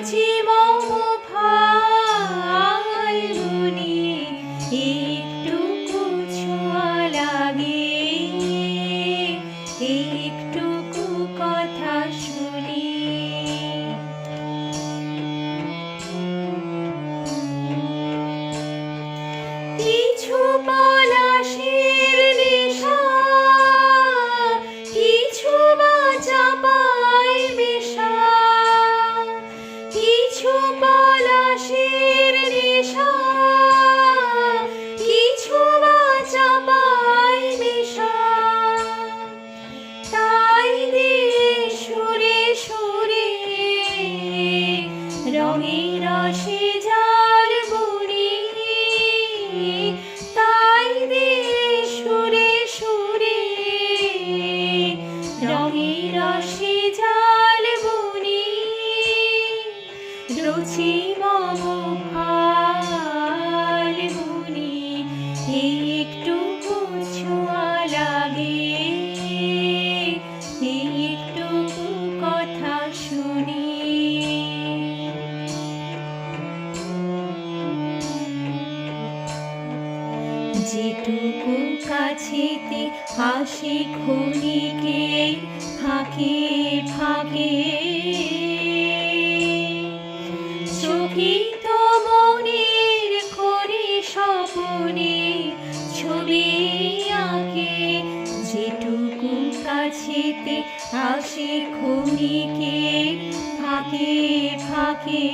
রুচি মম ফাল্গুনি একটুকু ছোঁয়া লাগে, একটুকু কথা শুনি। কিছু পলাশের নেশা, কিছু বা চাপায় মেশা, কিছু পলাশের নেশা, কিছু বা চাপায় মেশা। তাই দিয়ে সুরে সুরে রঙের রসে ঝাল বুনি, তাই দিয়ে সুরে সুরে রঙের রসে ঝাল বুনি। রুচি মম ফাল্গুনি একটুকু ছোঁয়া লাগে, একটুকু কথা শুনি। যেটুকু কাছেতে হাসি ক্ষণিকে ফাঁকে ফাঁকে, চকিত মনের করে স্বপনে ছবি আঁকে। যেটুকু কাছেতে হাসি ক্ষণিকে ফাঁকে ফাঁকে,